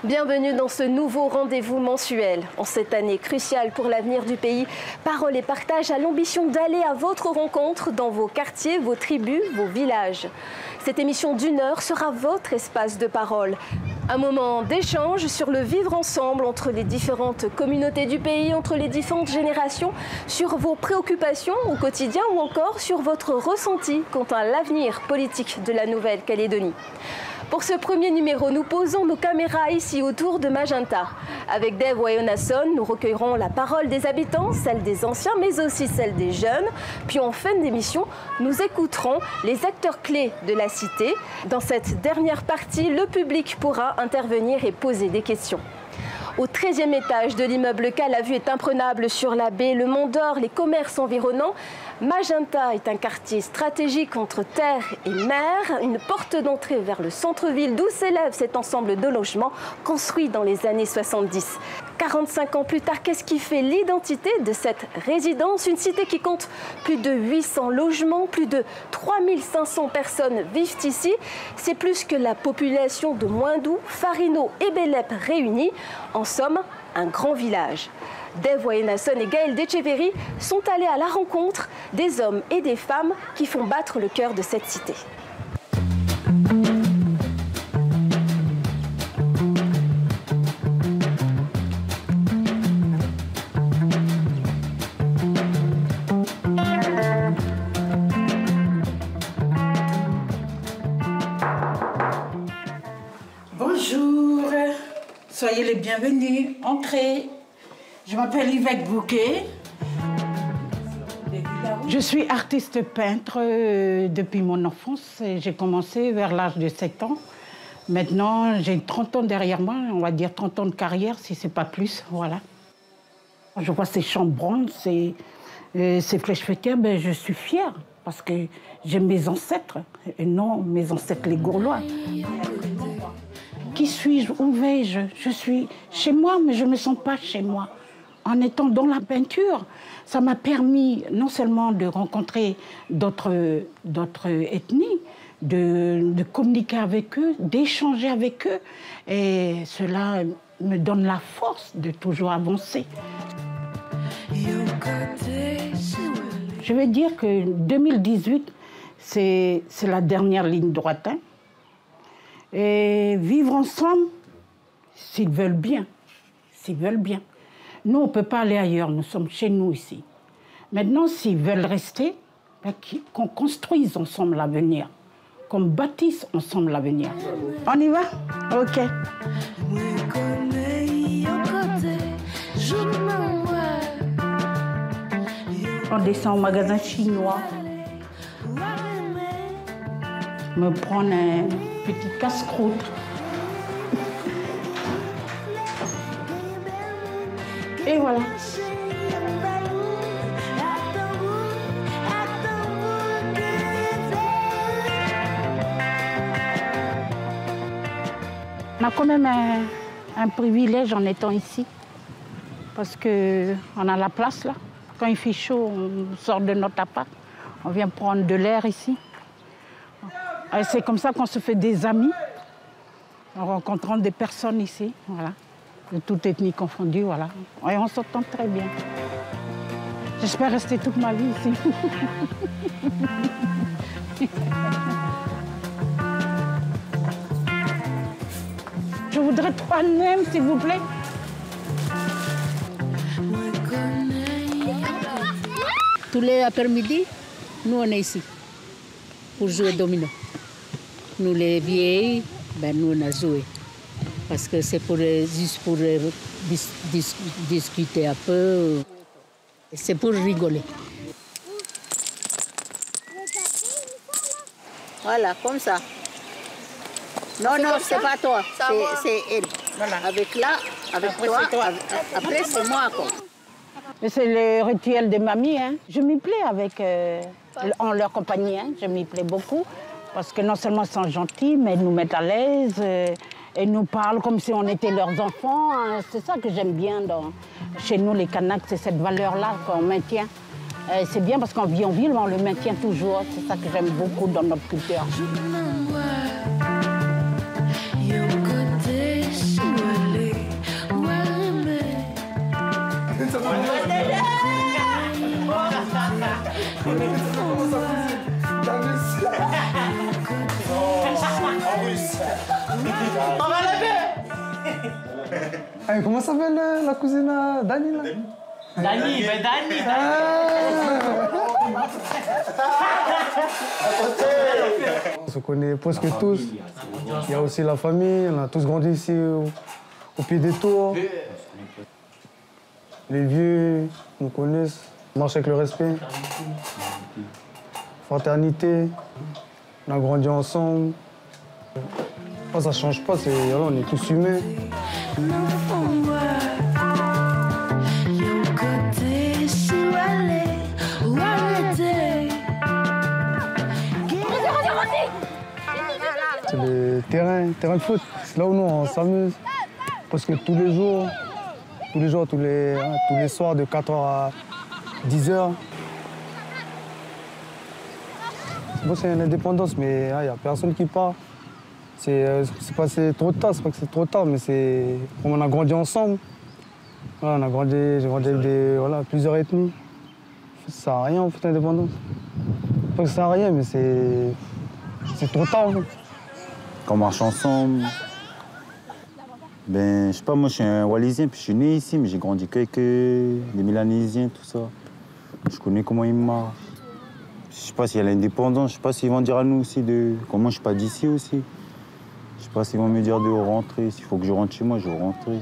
Bienvenue dans ce nouveau rendez-vous mensuel. En cette année cruciale pour l'avenir du pays, Parole et Partage a l'ambition d'aller à votre rencontre dans vos quartiers, vos tribus, vos villages. Cette émission d'1 heure sera votre espace de parole. Un moment d'échange sur le vivre ensemble entre les différentes communautés du pays, entre les différentes générations, sur vos préoccupations au quotidien ou encore sur votre ressenti quant à l'avenir politique de la Nouvelle-Calédonie. Pour ce premier numéro, nous posons nos caméras ici autour de Magenta. Avec Dave Wayonason, nous recueillerons la parole des habitants, celle des anciens, mais aussi celle des jeunes. Puis en fin d'émission, nous écouterons les acteurs clés de la cité. Dans cette dernière partie, le public pourra intervenir et poser des questions. Au 13e étage de l'immeuble K, la vue est imprenable sur la baie, le Mont d'Or, les commerces environnants. Magenta est un quartier stratégique entre terre et mer, une porte d'entrée vers le centre-ville d'où s'élève cet ensemble de logements construit dans les années 70. 45 ans plus tard, qu'est-ce qui fait l'identité de cette résidence? Une cité qui compte plus de 800 logements, plus de 3500 personnes vivent ici. C'est plus que la population de Moindou, Farino et Bélep réunis. En somme, un grand village. Dave Wayonason et Gaël Decheverry sont allés à la rencontre des hommes et des femmes qui font battre le cœur de cette cité. Bonjour, soyez les bienvenus, entrez. Je m'appelle Yvette Bouquet. Je suis artiste peintre depuis mon enfance. J'ai commencé vers l'âge de 7 ans. Maintenant, j'ai 30 ans derrière moi, on va dire 30 ans de carrière, si ce n'est pas plus. Voilà. Je vois ces chambranles, ces flèches fêtières, ben, je suis fière parce que j'aime mes ancêtres, et non mes ancêtres les Gourlois. Qui suis-je? Où vais-je? Je suis chez moi, mais je ne me sens pas chez moi. En étant dans la peinture, ça m'a permis non seulement de rencontrer d'autres ethnies, de communiquer avec eux, d'échanger avec eux. Et cela me donne la force de toujours avancer. Je vais dire que 2018, c'est la dernière ligne droite. Hein. Et vivre ensemble, s'ils veulent bien, s'ils veulent bien. Nous, on ne peut pas aller ailleurs, nous sommes chez nous ici. Maintenant, s'ils veulent rester, qu'on construise ensemble l'avenir, qu'on bâtisse ensemble l'avenir. On y va? OK. On descend au magasin chinois, me prendre un petit casse-croûte. Et voilà. On a quand même un privilège en étant ici, parce qu'on a la place là. Quand il fait chaud, on sort de notre appart, on vient prendre de l'air ici. Et c'est comme ça qu'on se fait des amis, en rencontrant des personnes ici, voilà. De toute ethnie confondue, voilà. Et on s'entend très bien. J'espère rester toute ma vie ici. Je voudrais 3 nems, s'il vous plaît. Tous les après-midi, nous on est ici pour jouer domino. Nous les vieilles, ben nous on a joué. Parce que c'est juste pour discuter un peu. C'est pour rigoler. Voilà, comme ça. Non, non, c'est pas toi, c'est elle. Voilà. Avec là, Avec toi. Après, c'est moi. C'est le rituel de mamie. Hein. Je m'y plais en leur compagnie. Hein. Je m'y plais beaucoup. Parce que non seulement ils sont gentils, mais ils nous mettent à l'aise. Ils nous parlent comme si on était leurs enfants. Hein. C'est ça que j'aime bien chez nous, les Kanaks. C'est cette valeur-là qu'on maintient. C'est bien parce qu'on vit en ville, mais on le maintient toujours. C'est ça que j'aime beaucoup dans notre culture. Comment s'appelle la cousine Dani là? Dani. On se connaît presque tous. Il y a aussi la famille, on a tous grandi ici au pied des tours. Les vieux nous connaissent, on marche avec le respect. Fraternité, on a grandi ensemble. Ça ne change pas, on est tous humains. C'est le terrain de foot. C'est là où nous on s'amuse. Parce que tous les jours, tous les soirs de 4h à 10h. C'est bon, c'est une indépendance, mais il n'y a personne qui part. C'est passé trop tard, c'est pas que c'est trop tard, mais c'est comme on a grandi ensemble. Voilà, j'ai grandi avec plusieurs ethnies. Ça sert à rien en fait l'indépendance. Pas que ça sert à rien, mais c'est trop tard en fait. Quand on marche ensemble, je sais pas, moi je suis un Wallisien, puis je suis né ici, mais j'ai grandi qu'avec des Mélanésiens, tout ça. Je connais comment ils marchent. Je sais pas s'il y a l'indépendance, je sais pas s'ils vont dire à nous aussi comment je suis pas d'ici aussi. Je sais pas s'ils vont me dire de rentrer, s'il faut que je rentre chez moi, je vais rentrer.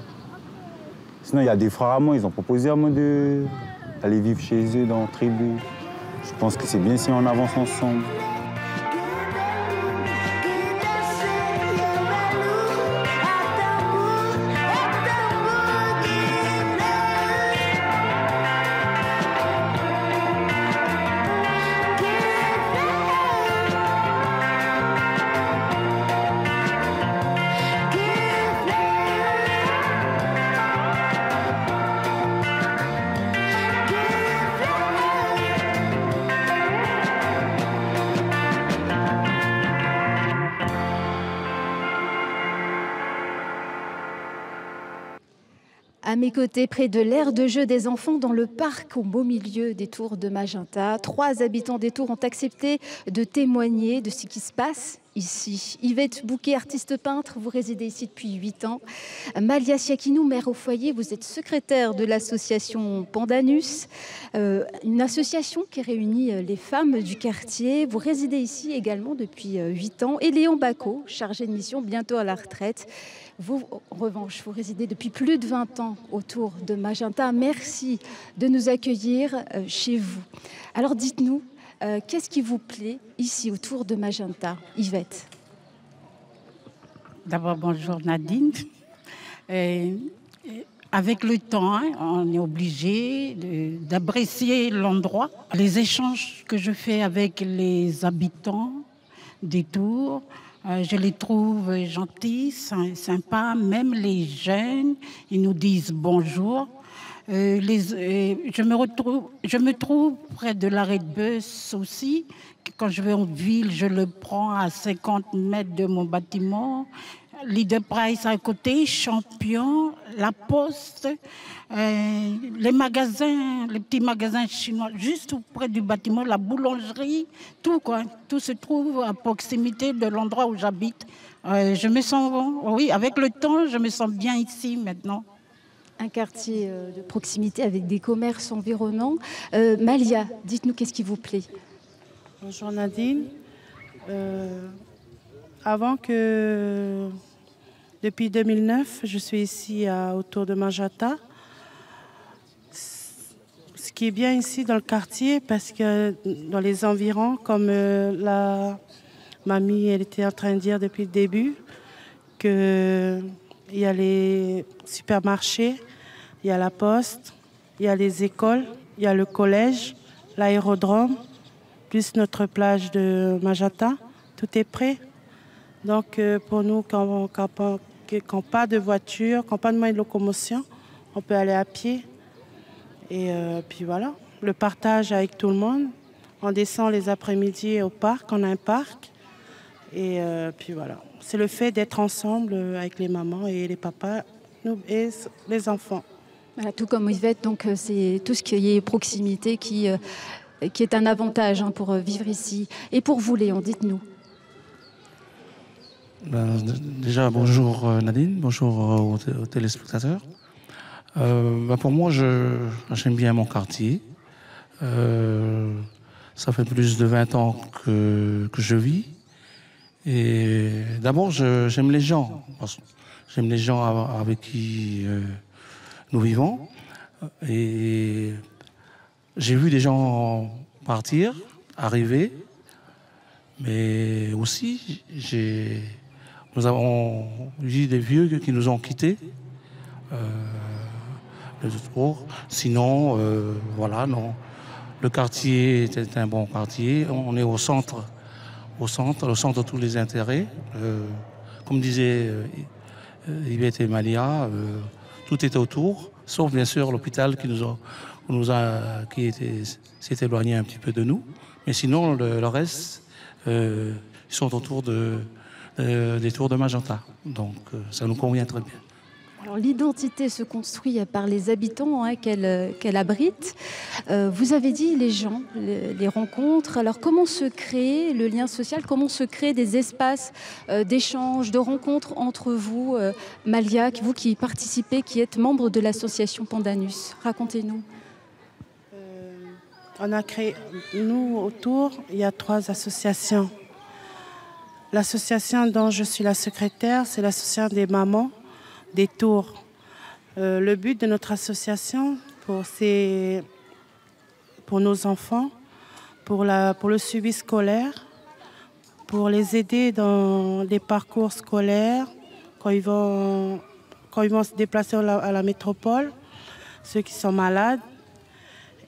Sinon, il y a des frères à moi, ils ont proposé à moi d'aller vivre chez eux dans la tribu. Je pense que c'est bien si on avance ensemble. À mes côtés, près de l'aire de jeu des enfants dans le parc au beau milieu des Tours de Magenta, 3 habitants des Tours ont accepté de témoigner de ce qui se passe ici. Yvette Bouquet, artiste peintre, vous résidez ici depuis 8 ans. Malia Siakinou, mère au foyer, vous êtes secrétaire de l'association Pandanus, une association qui réunit les femmes du quartier. Vous résidez ici également depuis 8 ans. Et Léon Bacot, chargé de mission, bientôt à la retraite. Vous, en revanche, vous résidez depuis plus de 20 ans autour de Magenta. Merci de nous accueillir chez vous. Alors dites-nous, qu'est-ce qui vous plaît ici autour de Magenta, Yvette? D'abord, bonjour Nadine. Avec le temps, on est obligé d'apprécier l'endroit. Les échanges que je fais avec les habitants des Tours, je les trouve gentils, sympas. Même les jeunes, ils nous disent bonjour. Je me trouve près de l'arrêt de bus aussi. Quand je vais en ville, je le prends à 50 mètres de mon bâtiment. Leader Price à côté, Champion, La Poste, les magasins, les petits magasins chinois, juste près du bâtiment, la boulangerie, tout quoi. Tout se trouve à proximité de l'endroit où j'habite. Je me sens, oui, avec le temps, je me sens bien ici maintenant. Un quartier de proximité avec des commerces environnants. Malia, dites-nous qu'est-ce qui vous plaît? Bonjour Nadine. Depuis 2009, je suis ici autour de Magenta. Ce qui est bien ici dans le quartier, parce que dans les environs, comme la mamie elle était en train de dire depuis le début, qu'il il y a les supermarchés, il y a la poste, il y a les écoles, il y a le collège, l'aérodrome, plus notre plage de Majata. Tout est prêt. Donc pour nous, quand pas de voiture, quand pas de moyen de locomotion, on peut aller à pied. Et puis voilà, le partage avec tout le monde. On descend les après-midi au parc, on a un parc. Et puis voilà, c'est le fait d'être ensemble avec les mamans et les papas et les enfants. Voilà, tout comme Yvette, donc c'est tout ce qui est proximité qui est un avantage pour vivre ici. Et pour vous, Léon, dites-nous. Déjà, bonjour Nadine, bonjour aux téléspectateurs. Pour moi, j'aime bien mon quartier. Ça fait plus de 20 ans que je vis. Et d'abord, j'aime les gens. J'aime les gens avec qui nous vivons. Et j'ai vu des gens partir, arriver. Mais aussi, nous avons vu des vieux qui nous ont quittés. Sinon, voilà, non. Le quartier était un bon quartier. On est au centre de tous les intérêts. Comme disaient Yvette et Malia, tout était autour, sauf bien sûr l'hôpital qui s'est éloigné un petit peu de nous. Mais sinon, le reste, ils sont autour des tours de Magenta. Donc, ça nous convient très bien. Alors, l'identité se construit par les habitants qu'elle abrite. Vous avez dit les gens, les rencontres. Alors comment se crée le lien social? Comment se créent des espaces d'échange, de rencontres entre vous, Malia, vous qui participez, qui êtes membre de l'association Pandanus? Racontez-nous. On a créé, nous autour, il y a 3 associations. L'association dont je suis la secrétaire, c'est l'association des mamans des Tours. Le but de notre association, c'est pour nos enfants, pour le suivi scolaire, pour les aider dans les parcours scolaires, quand ils vont se déplacer à la métropole, ceux qui sont malades.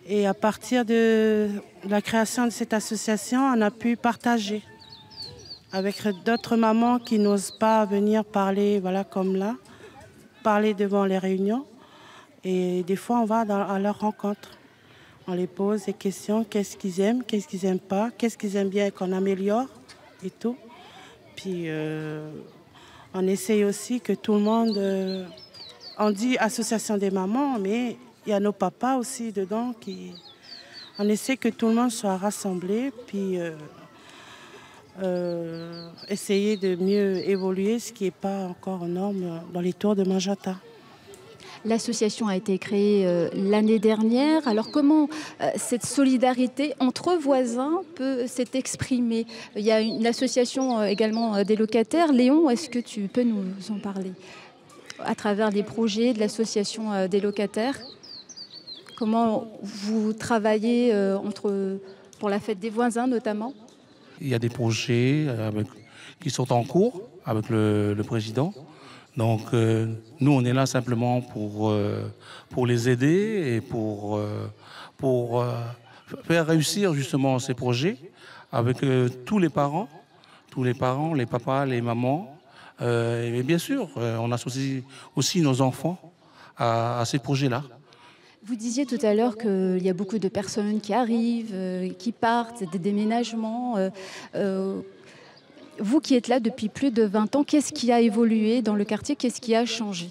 Et à partir de la création de cette association, on a pu partager avec d'autres mamans qui n'osent pas venir parler, voilà, comme là, parler devant les réunions. Et des fois, on va à leur rencontre. On les pose des questions, qu'est-ce qu'ils aiment, qu'est-ce qu'ils n'aiment pas, qu'est-ce qu'ils aiment bien et qu'on améliore et tout. Puis, on essaye aussi que tout le monde... on dit association des mamans, mais il y a nos papas aussi dedans. On essaie que tout le monde soit rassemblé, puis essayer de mieux évoluer, ce qui n'est pas encore aux normes dans les tours de Magenta. L'association a été créée l'année dernière. Alors comment cette solidarité entre voisins peut s'être exprimée? Il y a une association également des locataires. Léon, est-ce que tu peux nous en parler? À travers les projets de l'association des locataires, comment vous travaillez pour la fête des voisins notamment? Il y a des projets qui sont en cours avec le président. Donc nous, on est là simplement pour les aider et pour faire réussir justement ces projets avec tous les parents, les papas, les mamans. Et bien sûr, on associe aussi nos enfants à ces projets-là. Vous disiez tout à l'heure qu'il y a beaucoup de personnes qui arrivent, qui partent, des déménagements. Vous qui êtes là depuis plus de 20 ans, qu'est-ce qui a évolué dans le quartier? Qu'est-ce qui a changé?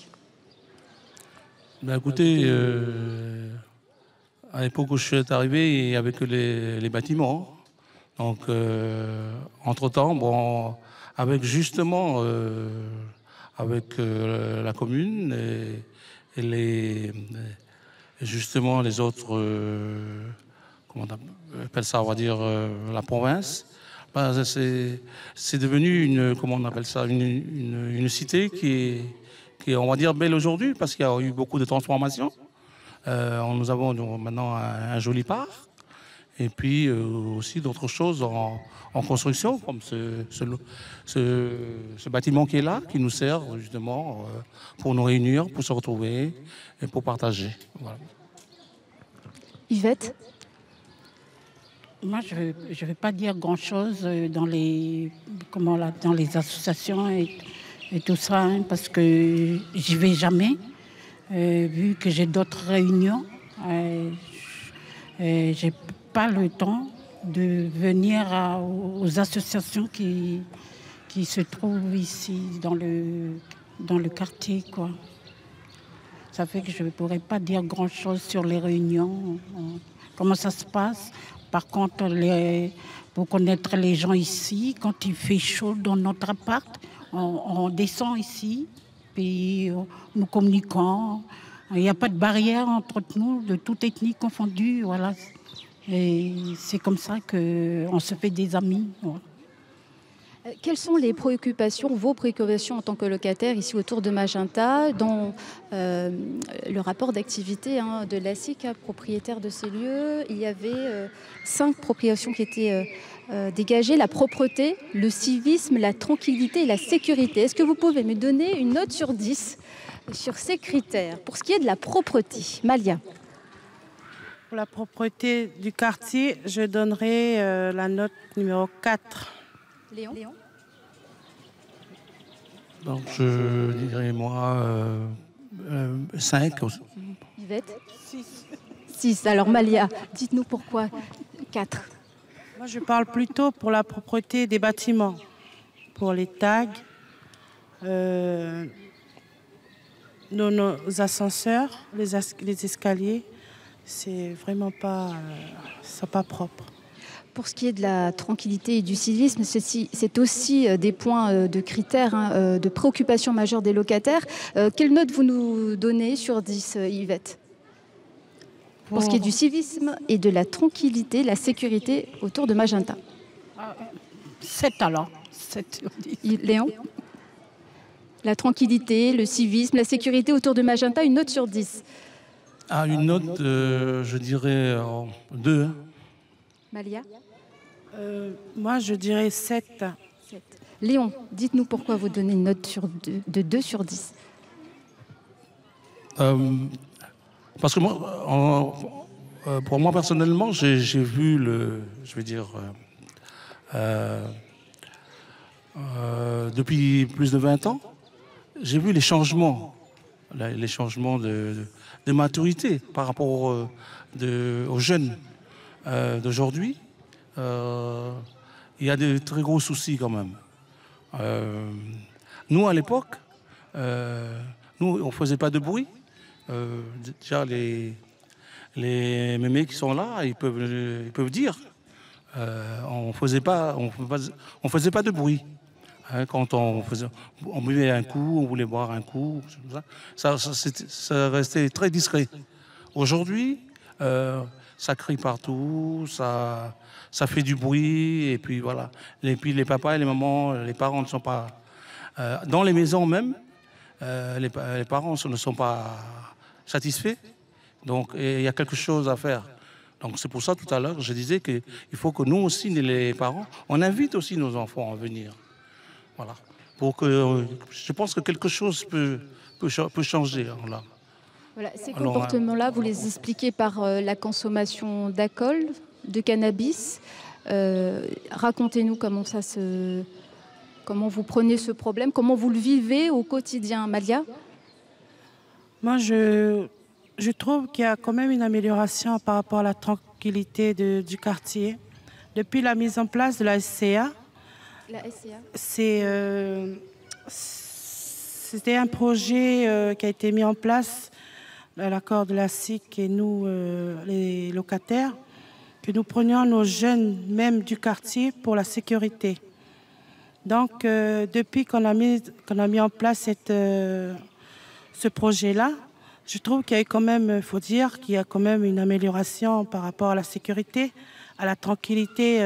Écoutez, à l'époque où je suis arrivé, il n'y avait que les bâtiments. Donc, entre-temps, avec justement avec la commune et justement les autres, comment on appelle ça, on va dire la province. C'est devenu une cité qui est, on va dire, belle aujourd'hui parce qu'il y a eu beaucoup de transformations. Nous avons maintenant un joli parc Et puis aussi d'autres choses en construction, comme ce bâtiment qui est là, qui nous sert justement pour nous réunir, pour se retrouver et pour partager. Voilà. Yvette? Moi, je ne vais pas dire grand-chose dans les associations et tout ça, hein, parce que j'y vais jamais, vu que j'ai d'autres réunions. J'ai pas le temps de venir aux associations qui se trouvent ici dans le quartier, quoi. Ça fait que je ne pourrais pas dire grand-chose sur les réunions, comment ça se passe. Par contre, pour connaître les gens ici, quand il fait chaud dans notre appart, on descend ici, puis nous communiquons. Il n'y a pas de barrière entre nous, de toute ethnie confondue, voilà. Et c'est comme ça qu'on se fait des amis. Voilà. Quelles sont les préoccupations, vos préoccupations en tant que locataire ici autour de Magenta, dans le rapport d'activité de l'ASIC, propriétaire de ces lieux? Il y avait 5 préoccupations qui étaient dégagées: la propreté, le civisme, la tranquillité et la sécurité. Est-ce que vous pouvez me donner une note sur 10 sur ces critères? Pour ce qui est de la propreté, Malia. Pour la propreté du quartier, je donnerai la note numéro 4. Léon? Donc je dirais moi 5. Yvette? 6. Alors Malia, dites-nous pourquoi 4. Moi je parle plutôt pour la propreté des bâtiments, pour les tags, nos ascenseurs, les escaliers, c'est vraiment pas propre. Pour ce qui est de la tranquillité et du civisme, c'est aussi des points de critères, de préoccupation majeure des locataires. Quelle note vous nous donnez sur 10, Yvette? Pour ce qui est du civisme et de la tranquillité, la sécurité autour de Magenta. 7 alors. 7 sur 10. Léon? La tranquillité, le civisme, la sécurité autour de Magenta, une note sur 10. Une note, je dirais 2. Malia? Moi, je dirais 7. Léon, dites-nous pourquoi vous donnez une note de 2 sur 10. Parce que moi, pour moi personnellement, j'ai vu depuis plus de 20 ans, j'ai vu les changements de maturité par rapport aux jeunes d'aujourd'hui. Il y a de très gros soucis quand même. Nous, à l'époque, on ne faisait pas de bruit. Déjà, les mémés qui sont là, ils peuvent dire. On ne faisait pas de bruit. Hein, quand on buvait un coup, on voulait boire un coup, ça restait très discret. Aujourd'hui, ça crie partout, ça fait du bruit, et puis voilà. Et puis les papas et les mamans, les parents ne sont pas... dans les maisons même, les parents ne sont pas satisfaits, donc il y a quelque chose à faire. Donc c'est pour ça tout à l'heure, je disais qu'il faut que nous aussi, les parents, on invite aussi nos enfants à venir. Voilà. Je pense que quelque chose peut changer. Là. Voilà, ces comportements-là, vous les expliquez par la consommation d'alcool, de cannabis. Racontez-nous comment vous prenez ce problème, comment vous le vivez au quotidien, Malia. Moi, je trouve qu'il y a quand même une amélioration par rapport à la tranquillité du quartier. Depuis la mise en place de la SCA, c'était un projet qui a été mis en place à l'accord de la SIC et nous, les locataires, que nous prenions nos jeunes, même du quartier, pour la sécurité. Donc, depuis qu'on a mis en place ce projet-là, je trouve qu'il y a quand même, il faut dire, qu'il y a quand même une amélioration par rapport à la sécurité, à la tranquillité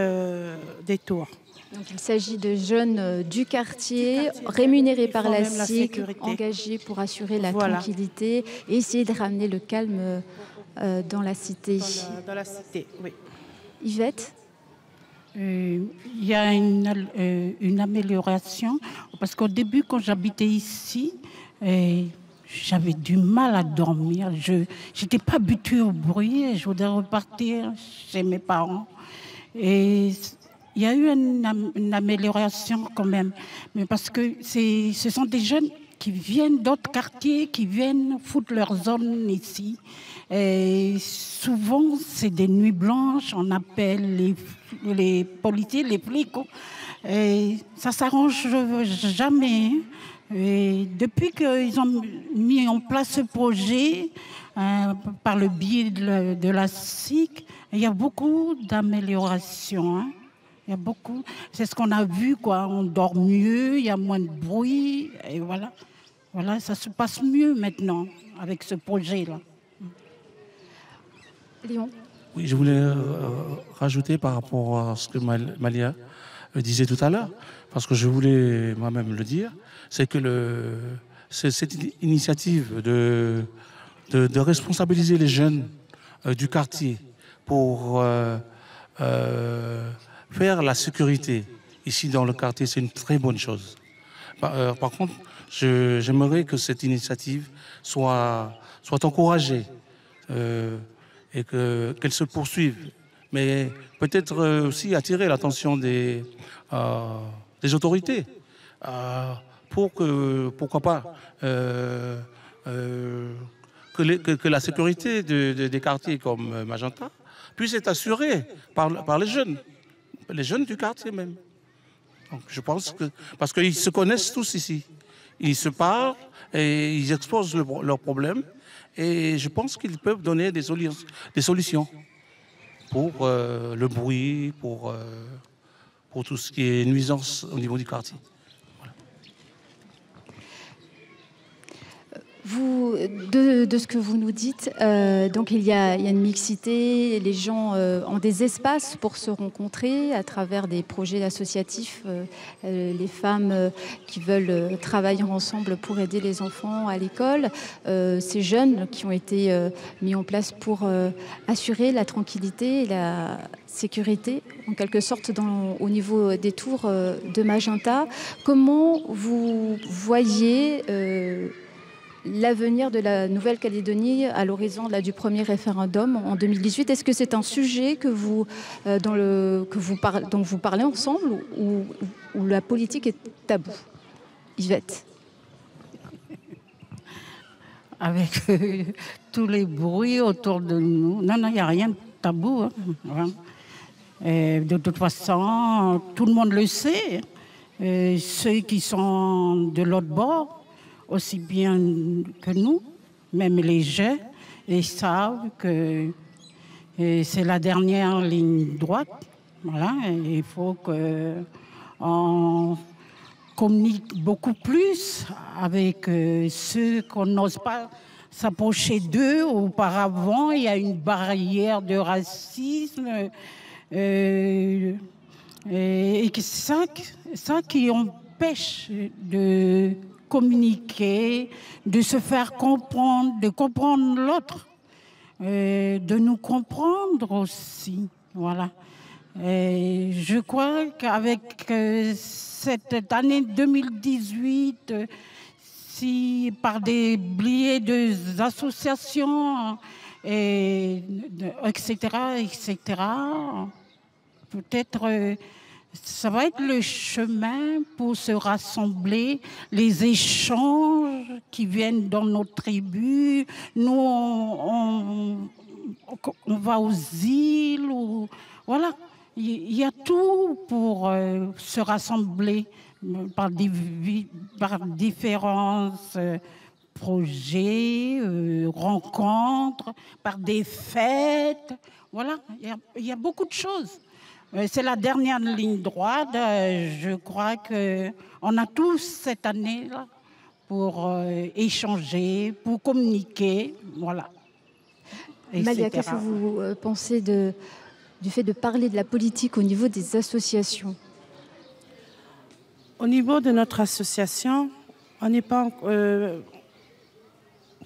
des tours. Donc, il s'agit de jeunes du quartier rémunérés par la SIC, engagés pour assurer la tranquillité et essayer de ramener le calme dans la cité. Dans la cité, oui. Yvette? Il y a une amélioration, parce qu'au début, quand j'habitais ici, j'avais du mal à dormir. Je n'étais pas habituée au bruit, je voulais repartir chez mes parents. Et il y a eu une amélioration quand même, mais parce que ce sont des jeunes qui viennent d'autres quartiers, qui viennent foutre leur zone ici. Et souvent, c'est des nuits blanches, on appelle les policiers, les flics. Et ça ne s'arrange jamais. Et depuis qu'ils ont mis en place ce projet, par le biais de la SIC, il y a beaucoup d'améliorations. Hein. Il y a beaucoup. C'est ce qu'on a vu, quoi. On dort mieux, il y a moins de bruit. Et voilà. Voilà, ça se passe mieux maintenant avec ce projet-là. Léon? Oui, je voulais rajouter par rapport à ce que Malia disait tout à l'heure, parce que je voulais moi-même le dire, c'est que cette initiative de responsabiliser les jeunes du quartier pour faire la sécurité ici dans le quartier, c'est une très bonne chose. Par contre, j'aimerais que cette initiative soit encouragée et qu'elle se poursuive. Mais peut-être aussi attirer l'attention des autorités pour que, pourquoi pas, que la sécurité des quartiers comme Magenta puisse être assurée par les jeunes du quartier même. Donc je pense que, parce qu'ils se connaissent tous ici, ils se parlent et ils exposent leurs problèmes et je pense qu'ils peuvent donner des solutions pour le bruit, pour tout ce qui est nuisance au niveau du quartier. Vous, de ce que vous nous dites, donc il y a une mixité, les gens ont des espaces pour se rencontrer à travers des projets associatifs, les femmes qui veulent travailler ensemble pour aider les enfants à l'école, ces jeunes qui ont été mis en place pour assurer la tranquillité et la sécurité, en quelque sorte, au niveau des tours de Magenta. Comment vous voyez l'avenir de la Nouvelle-Calédonie à l'horizon du premier référendum en 2018? Est-ce que c'est un sujet dont vous parlez ensemble ou la politique est taboue? Yvette? Avec tous les bruits autour de nous. Non, il n'y a rien de tabou. Hein. Et de toute façon, tout le monde le sait. Et ceux qui sont de l'autre bord, aussi bien que nous, même les jeunes, ils savent que c'est la dernière ligne droite. Voilà, il faut qu'on communique beaucoup plus avec ceux qu'on n'ose pas s'approcher d'eux. Auparavant, il y a une barrière de racisme et ça qui empêche de communiquer, de se faire comprendre, de comprendre l'autre, de nous comprendre aussi. Voilà. Et je crois qu'avec cette année 2018, si par des biais d'associations, etc., peut-être ça va être le chemin pour se rassembler, les échanges qui viennent dans nos tribus. Nous, on va aux îles. Voilà, il y a tout pour se rassembler par différents projets, rencontres, par des fêtes. Voilà, il y a beaucoup de choses. C'est la dernière ligne droite. Je crois qu'on a tous cette année-là pour échanger, pour communiquer. Voilà. Malia, qu'est-ce que vous pensez du fait de parler de la politique au niveau des associations? Au niveau de notre association, on n'est pas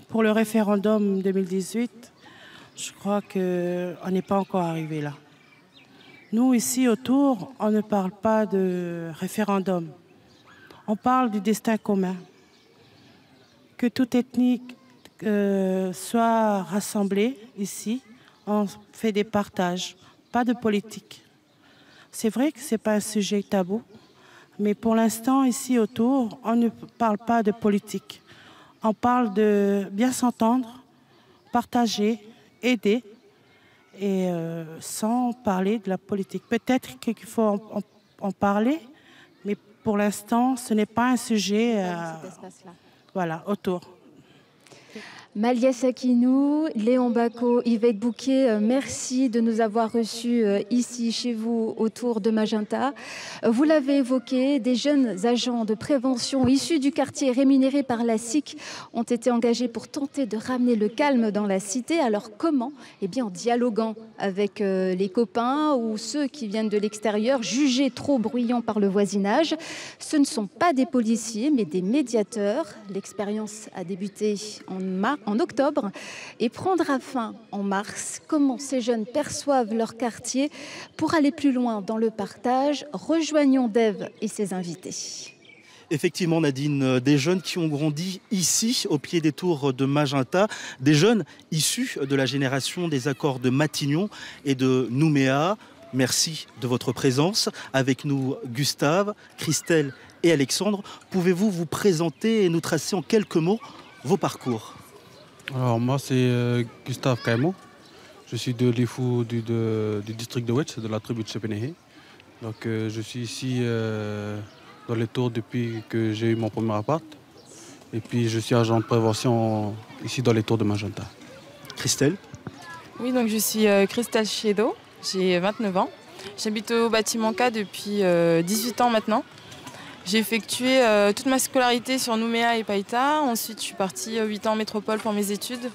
pour le référendum 2018. Je crois qu'on n'est pas encore arrivé là. Nous, ici, autour, on ne parle pas de référendum. On parle du destin commun. Que toute ethnie soit rassemblée ici, on fait des partages, pas de politique. C'est vrai que ce n'est pas un sujet tabou, mais pour l'instant, ici autour, on ne parle pas de politique. On parle de bien s'entendre, partager, aider, et sans parler de la politique. Peut-être qu'il faut en parler, mais pour l'instant, ce n'est pas un sujet voilà, autour. Malia Sakinou, Léon Bacot, Yvette Bouquet, merci de nous avoir reçus ici chez vous autour de Magenta. Vous l'avez évoqué, des jeunes agents de prévention issus du quartier rémunérés par la SIC ont été engagés pour tenter de ramener le calme dans la cité. Alors comment? Eh bien en dialoguant avec les copains ou ceux qui viennent de l'extérieur, jugés trop bruyants par le voisinage. Ce ne sont pas des policiers mais des médiateurs. L'expérience a débuté en octobre et prendra fin en mars. Comment ces jeunes perçoivent leur quartier? Pour aller plus loin dans le partage, rejoignons Dave et ses invités. Effectivement, Nadine, des jeunes qui ont grandi ici, au pied des tours de Magenta, des jeunes issus de la génération des accords de Matignon et de Nouméa. Merci de votre présence. Avec nous, Gustave, Christelle et Alexandre. Pouvez-vous vous présenter et nous tracer en quelques mots vos parcours? Alors moi c'est Gustave Caimo, je suis de l'IFU du district de Ouetch, de la tribu de Chepenehe. Donc je suis ici dans les tours depuis que j'ai eu mon premier appart. Et puis je suis agent de prévention ici dans les tours de Magenta. Christelle? Oui, donc je suis Christelle Chiedo, j'ai 29 ans. J'habite au bâtiment K depuis 18 ans maintenant. J'ai effectué toute ma scolarité sur Nouméa et Païta. Ensuite, je suis partie 8 ans en métropole pour mes études.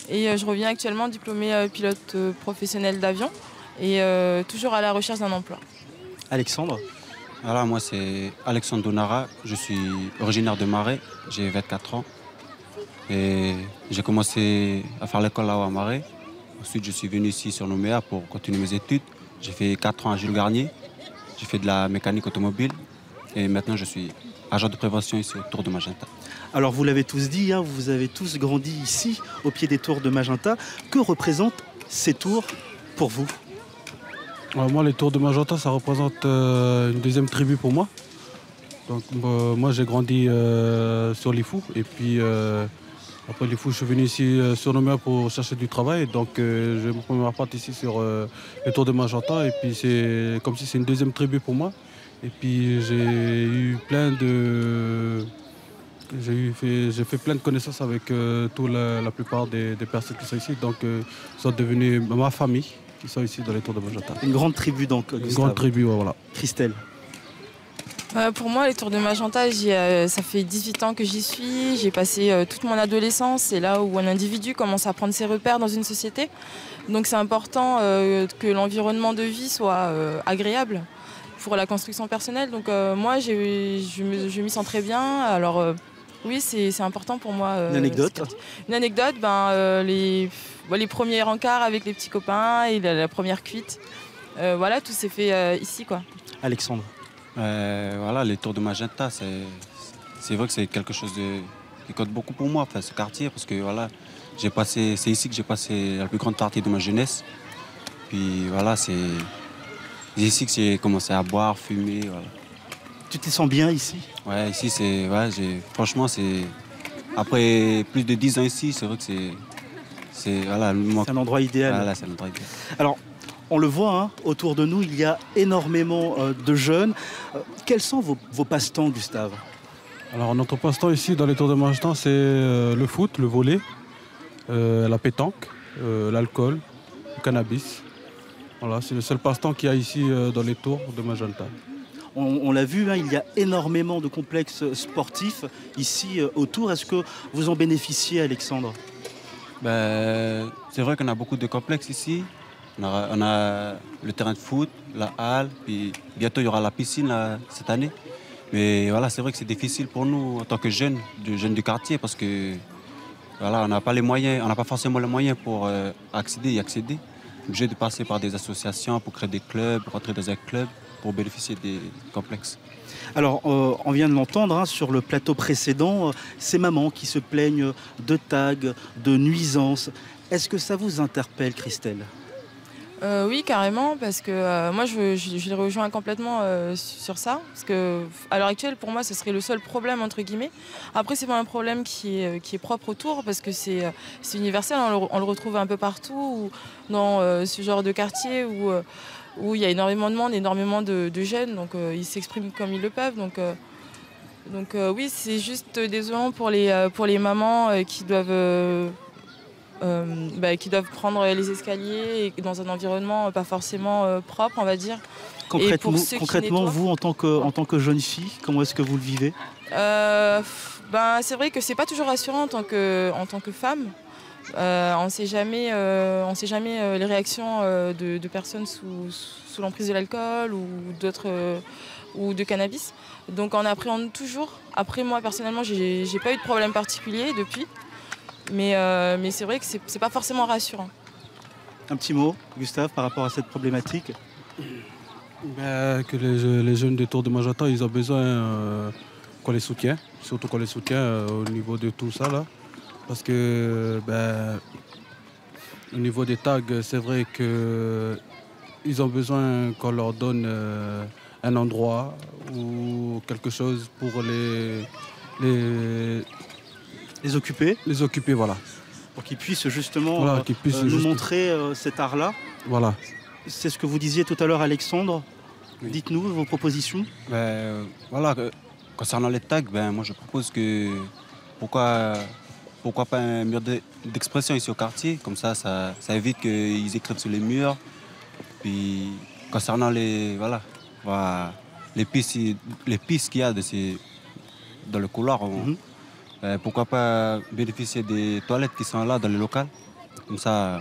Et je reviens actuellement diplômée pilote professionnel d'avion et toujours à la recherche d'un emploi. Alexandre? Voilà, moi, c'est Alexandre Donara. Je suis originaire de Marais. J'ai 24 ans. Et j'ai commencé à faire l'école là-haut à Marais. Ensuite, je suis venu ici sur Nouméa pour continuer mes études. J'ai fait 4 ans à Jules Garnier. J'ai fait de la mécanique automobile. Et maintenant, je suis agent de prévention ici autour de Magenta. Alors, vous l'avez tous dit, hein, vous avez tous grandi ici, au pied des tours de Magenta. Que représentent ces tours pour vous? Moi, les tours de Magenta, ça représente une deuxième tribu pour moi. Donc, moi, j'ai grandi sur l'IFU. Et puis, après l'IFU, je suis venu ici sur Nouméa pour chercher du travail. Donc, j'ai mon premier appart ici sur les tours de Magenta. Et puis, c'est comme si c'est une deuxième tribu pour moi. Et puis j'ai eu plein de... J'ai fait plein de connaissances avec la plupart des personnes qui sont ici. Donc ils sont devenus ma famille qui sont ici dans les tours de Magenta. Une grande tribu donc, Gustave. Une grande tribu, ouais, voilà. Christelle? Pour moi, les tours de Magenta, ça fait 18 ans que j'y suis. J'ai passé toute mon adolescence. C'est là où un individu commence à prendre ses repères dans une société. Donc c'est important que l'environnement de vie soit agréable pour la construction personnelle. Donc moi, je m'y sens très bien. Alors oui, c'est important pour moi. Une anecdote? Une anecdote, les premiers rencarts avec les petits copains et la première cuite. Voilà, tout s'est fait ici, quoi. Alexandre? Voilà, les tours de Magenta, c'est vrai que c'est quelque chose qui compte beaucoup pour moi, enfin, ce quartier, parce que voilà, c'est ici que j'ai passé la plus grande partie de ma jeunesse. Puis voilà, c'est ici que j'ai commencé à boire, fumer, voilà. Tu te sens bien ici? Ouais, ici, franchement, c'est... Après plus de 10 ans ici, c'est vrai que c'est un endroit idéal. Voilà, c'est un endroit idéal. Alors, on le voit, hein, autour de nous, il y a énormément de jeunes. Quels sont vos passe-temps, Gustave? Alors, notre passe-temps ici, dans les tours de Magenta, c'est le foot, le volley, la pétanque, l'alcool, le cannabis. Voilà, c'est le seul passe-temps qu'il y a ici dans les tours de Magenta. On l'a vu, hein, il y a énormément de complexes sportifs ici autour. Est-ce que vous en bénéficiez, Alexandre? C'est vrai qu'on a beaucoup de complexes ici. On a le terrain de foot, la halle, puis bientôt il y aura la piscine là, cette année. Mais voilà, c'est vrai que c'est difficile pour nous en tant que jeunes du quartier parce que voilà, on n'a pas les moyens, on n'a pas forcément les moyens pour y accéder. obligés de passer par des associations pour créer des clubs, rentrer dans un club pour bénéficier des complexes. Alors, on vient de l'entendre hein, sur le plateau précédent, ces mamans qui se plaignent de tags, de nuisances. Est-ce que ça vous interpelle, Christelle ? Oui, carrément, parce que moi, je les rejoins complètement sur ça. Parce qu'à l'heure actuelle, pour moi, ce serait le seul problème, entre guillemets. Après, c'est pas un problème qui est propre autour, parce que c'est universel. On le retrouve un peu partout, dans ce genre de quartier où il y a énormément de monde, énormément de jeunes. Donc, ils s'expriment comme ils le peuvent. Donc oui, c'est juste désolant pour les mamans qui doivent prendre les escaliers et dans un environnement pas forcément propre, on va dire. Concrètement, vous, en tant que jeune fille, comment est-ce que vous le vivez ? C'est vrai que c'est pas toujours rassurant en tant que femme. On ne sait jamais les réactions de personnes sous l'emprise de l'alcool ou de cannabis. Donc on appréhende toujours. Après, moi, personnellement, j'ai pas eu de problème particulier depuis. Mais c'est vrai que c'est pas forcément rassurant. Un petit mot, Gustave, par rapport à cette problématique ? Que les jeunes de Tour de Magenta, ils ont besoin qu'on les soutienne, surtout qu'on les soutienne au niveau de tout ça là. Parce que au niveau des tags, c'est vrai qu'ils ont besoin qu'on leur donne un endroit ou quelque chose pour les occuper. Les occuper, voilà. Pour qu'ils puissent justement nous montrer cet art-là. Voilà. C'est ce que vous disiez tout à l'heure, Alexandre. Oui. Dites-nous vos propositions. Voilà, concernant les tags, moi je propose que pourquoi pas un mur d'expression ici au quartier, comme ça évite qu'ils écrivent sur les murs. Puis concernant les pistes qu'il y a dans le couloir, pourquoi pas bénéficier des toilettes qui sont là dans le local. Comme ça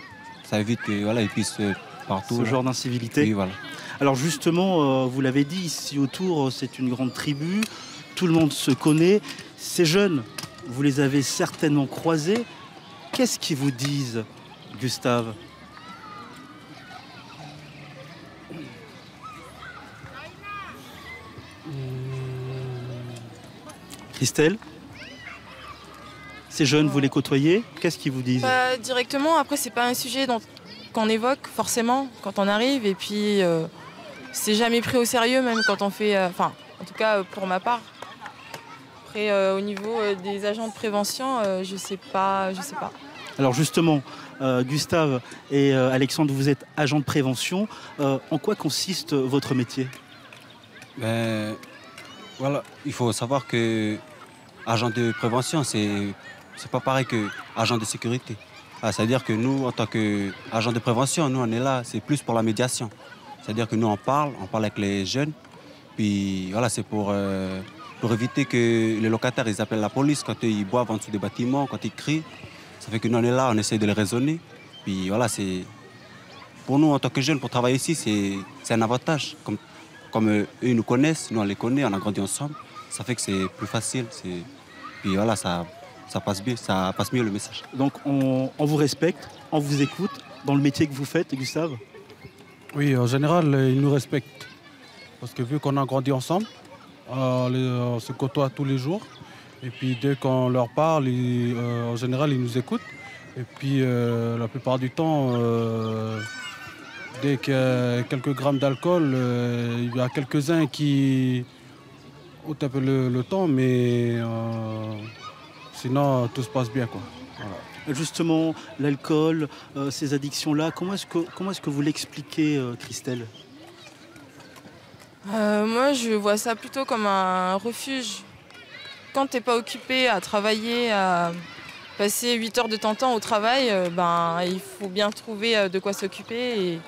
évite qu'ils puissent partout. Ce genre d'incivilité. Oui, voilà. Alors justement, vous l'avez dit, ici autour, c'est une grande tribu. Tout le monde se connaît. Ces jeunes, vous les avez certainement croisés. Qu'est-ce qu'ils vous disent, Gustave ? Christelle ? Ces jeunes, vous les côtoyez, qu'est-ce qu'ils vous disent ? Directement, après, c'est pas un sujet qu'on évoque forcément quand on arrive. Et puis, c'est jamais pris au sérieux, même quand on fait... en tout cas, pour ma part. Après, au niveau des agents de prévention, je sais pas. Alors justement, Gustave et Alexandre, vous êtes agents de prévention. En quoi consiste votre métier ? Voilà, il faut savoir que agent de prévention, c'est pas pareil que agent de sécurité. C'est-à-dire que nous, en tant qu'agent de prévention, nous on est là, c'est plus pour la médiation. C'est-à-dire que nous on parle avec les jeunes. Puis voilà, c'est pour éviter que les locataires ils appellent la police quand ils boivent en dessous des bâtiments, quand ils crient. Ça fait que nous on est là, on essaie de les raisonner. Puis voilà, c'est pour nous en tant que jeunes, pour travailler ici, c'est un avantage. Comme eux ils nous connaissent, nous on les connaît, on a grandi ensemble. Ça fait que c'est plus facile. Puis voilà, ça passe bien, ça passe mieux le message. Donc on vous respecte, on vous écoute dans le métier que vous faites, Gustave ? Oui, en général, ils nous respectent. Parce que vu qu'on a grandi ensemble, on se côtoie tous les jours. Et puis dès qu'on leur parle, en général, ils nous écoutent. Et puis la plupart du temps, dès qu'il y a quelques grammes d'alcool, il y a quelques-uns qui ôtent un peu le temps, mais sinon tout se passe bien, quoi. Voilà. Justement, l'alcool, ces addictions-là, comment est-ce que vous l'expliquez, Christelle ? Moi, je vois ça plutôt comme un refuge. Quand tu n'es pas occupé à travailler, à passer 8 heures de ton temps au travail, il faut bien trouver de quoi s'occuper.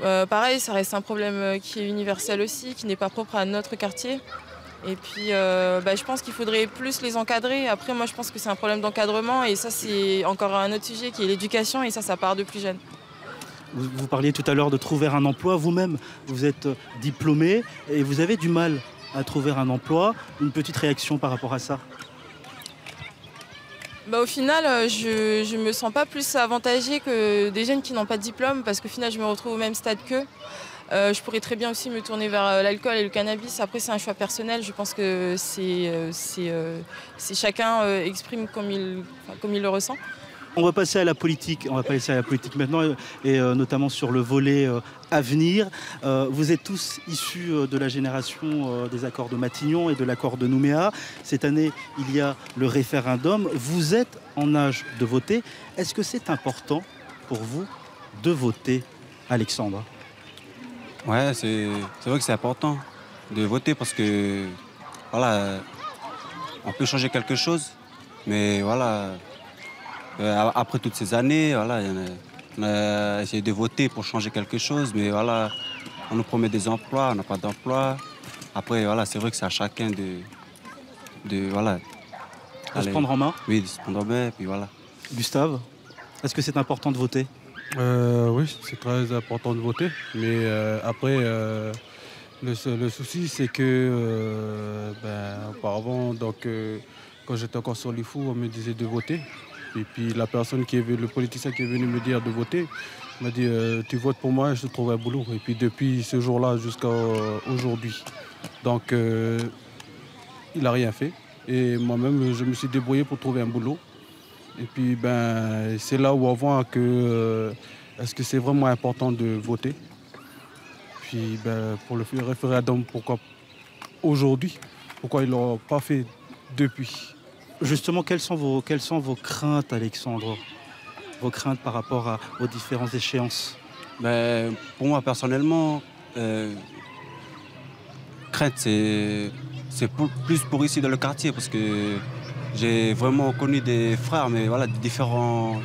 Et, pareil, ça reste un problème qui est universel aussi, qui n'est pas propre à notre quartier. Et puis, je pense qu'il faudrait plus les encadrer. Après, moi, je pense que c'est un problème d'encadrement. Et ça, c'est encore un autre sujet qui est l'éducation. Et ça part de plus jeune. Vous parliez tout à l'heure de trouver un emploi. Vous-même, vous êtes diplômé et vous avez du mal à trouver un emploi. Une petite réaction par rapport à ça ? Au final, je ne me sens pas plus avantagée que des jeunes qui n'ont pas de diplôme parce qu'au final, je me retrouve au même stade qu'eux. Je pourrais très bien aussi me tourner vers l'alcool et le cannabis. Après, c'est un choix personnel. Je pense que chacun exprime comme il le ressent. On va passer à la politique. On va passer à la politique maintenant, et notamment sur le volet avenir. Vous êtes tous issus de la génération des accords de Matignon et de l'accord de Nouméa. Cette année, il y a le référendum. Vous êtes en âge de voter. Est-ce que c'est important pour vous de voter, Alexandre? Ouais, c'est vrai que c'est important de voter parce que voilà, on peut changer quelque chose, mais voilà, après toutes ces années, voilà, on a essayé de voter pour changer quelque chose, mais voilà, on nous promet des emplois, on n'a pas d'emploi. Après, voilà, c'est vrai que c'est à chacun voilà, de se prendre en main. Oui, de se prendre en main, et puis voilà. Gustave, est-ce que c'est important de voter? Oui, c'est très important de voter, mais après, le souci, c'est que auparavant, quand j'étais encore sur les fous, on me disait de voter. Et puis le politicien qui est venu me dire de voter m'a dit tu votes pour moi et je te trouve un boulot. Et puis depuis ce jour-là jusqu'à aujourd'hui. Donc il n'a rien fait. Et moi-même, je me suis débrouillé pour trouver un boulot. Et puis c'est là où on voit que est-ce que c'est vraiment important de voter. Puis pour le référendum, pourquoi aujourd'hui? Pourquoi ils ne l'ont pas fait depuis? Justement, quelles sont vos craintes, Alexandre? Vos craintes par rapport aux différentes échéances? Pour moi, personnellement, crainte, c'est plus pour ici dans le quartier, parce que j'ai vraiment connu des frères, mais voilà, différentes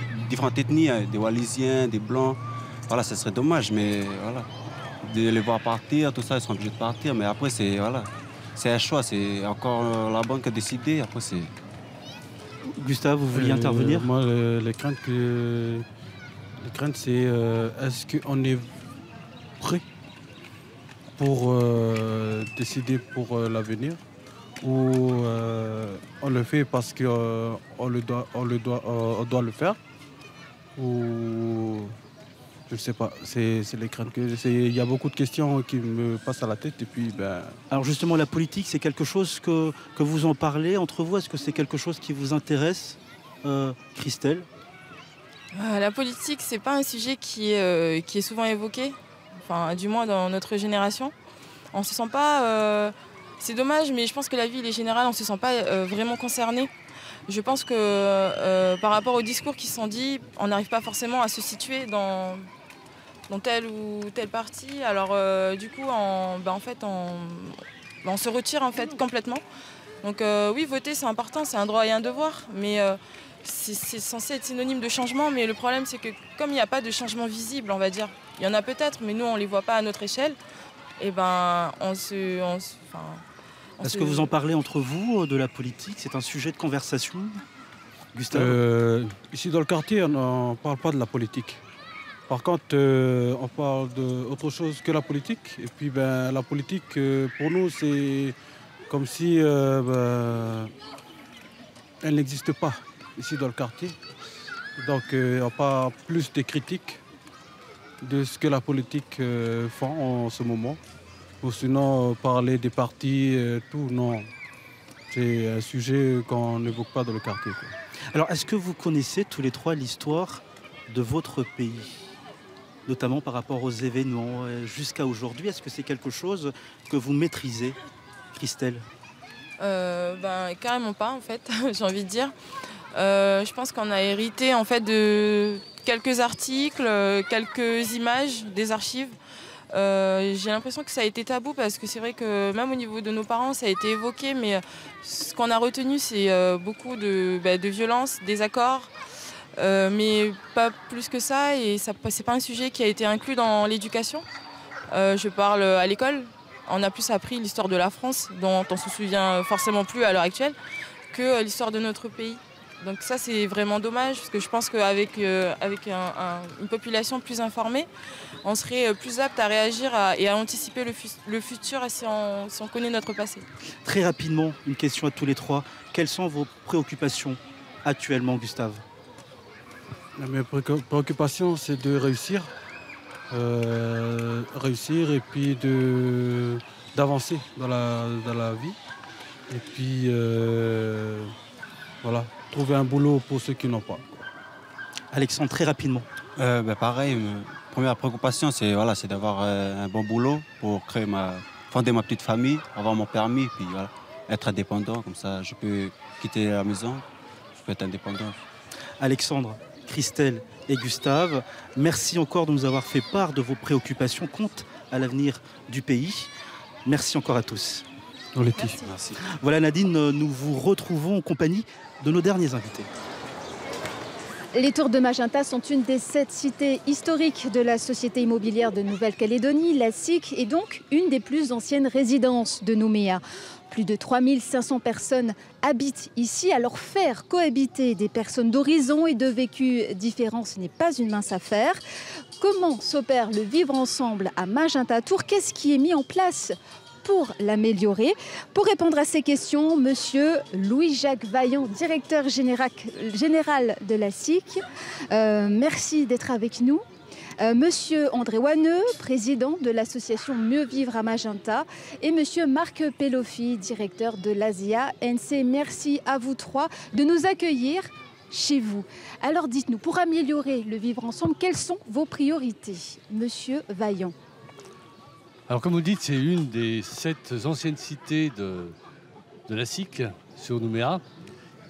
ethnies, hein, des Wallisiens, des Blancs. Voilà, ce serait dommage, mais voilà, de les voir partir, tout ça, ils sont obligés de partir. Mais après, c'est un choix, c'est encore la banque qui a décidé. Après, c'est... Gustave, vous vouliez intervenir? Moi, les craintes, c'est est-ce qu'on est prêt pour décider pour l'avenir, ou on le fait parce qu'on doit le faire, ou je ne sais pas. C'est les craintes que j'ai. Il y a beaucoup de questions qui me passent à la tête. Et puis, Alors justement, la politique, c'est quelque chose que vous en parlez entre vous? Est-ce que c'est quelque chose qui vous intéresse, Christelle? La politique, c'est pas un sujet qui est souvent évoqué, enfin, du moins dans notre génération. On se sent pas... c'est dommage, mais je pense que la vie est générale, on ne se sent pas vraiment concerné. Je pense que par rapport aux discours qui sont dits, on n'arrive pas forcément à se situer dans tel ou tel parti. Alors du coup, on se retire en fait complètement. Donc oui, voter c'est important, c'est un droit et un devoir, mais c'est censé être synonyme de changement. Mais le problème c'est que comme il n'y a pas de changement visible, on va dire, il y en a peut-être, mais nous on ne les voit pas à notre échelle. Et Est-ce que vous en parlez entre vous de la politique? C'est un sujet de conversation, Gustave? Ici dans le quartier, on ne parle pas de la politique. Par contre, on parle d'autre chose que la politique. Et puis la politique, pour nous, c'est comme si elle n'existe pas ici dans le quartier. Donc on n'a pas plus de critiques de ce que la politique fait en ce moment. Ou sinon, parler des partis, tout, non. C'est un sujet qu'on n'évoque pas dans le quartier, quoi. Alors, est-ce que vous connaissez tous les trois l'histoire de votre pays, notamment par rapport aux événements jusqu'à aujourd'hui? Est-ce que c'est quelque chose que vous maîtrisez, Christelle? Carrément pas, en fait, j'ai envie de dire. Je pense qu'on a hérité en fait de quelques articles, quelques images des archives. J'ai l'impression que ça a été tabou parce que c'est vrai que même au niveau de nos parents ça a été évoqué, mais ce qu'on a retenu c'est beaucoup de violence, des accords, mais pas plus que ça, et c'est pas un sujet qui a été inclus dans l'éducation. Je parle à l'école, on a plus appris l'histoire de la France dont on se souvient forcément plus à l'heure actuelle que l'histoire de notre pays. Donc ça c'est vraiment dommage, parce que je pense qu'avec une population plus informée, on serait plus apte à réagir et à anticiper le futur si on connaît notre passé. Très rapidement, une question à tous les trois. Quelles sont vos préoccupations actuellement, Gustave? Mes préoccupations, c'est de réussir. Réussir et puis d'avancer dans la vie. Et puis, voilà, trouver un boulot pour ceux qui n'ont pas. Alexandre, très rapidement. Pareil, première préoccupation, c'est voilà, d'avoir un bon boulot pour fonder ma petite famille, avoir mon permis, puis voilà, être indépendant. Comme ça, je peux quitter la maison, je peux être indépendant. Alexandre, Christelle et Gustave, merci encore de nous avoir fait part de vos préoccupations quant à l'avenir du pays. Merci encore à tous. Merci. Voilà Nadine, nous vous retrouvons en compagnie de nos derniers invités. Les Tours de Magenta sont une des 7 cités historiques de la Société immobilière de Nouvelle-Calédonie, la SIC, et donc une des plus anciennes résidences de Nouméa. Plus de 3500 personnes habitent ici. Alors faire cohabiter des personnes d'horizons et de vécus différents, ce n'est pas une mince affaire. Comment s'opère le vivre ensemble à Magenta Tours? Qu'est-ce qui est mis en place pour l'améliorer? Pour répondre à ces questions, monsieur Louis-Jacques Vaillant, directeur général de la SIC. Merci d'être avec nous. Monsieur André Wanneux, président de l'association Mieux Vivre à Magenta, et monsieur Marc Peloffi, directeur de l'ASIA NC. Merci à vous trois de nous accueillir chez vous. Alors dites-nous, pour améliorer le vivre ensemble, quelles sont vos priorités? Monsieur Vaillant. Alors comme vous dites, c'est une des 7 anciennes cités de la SIC sur Nouméa.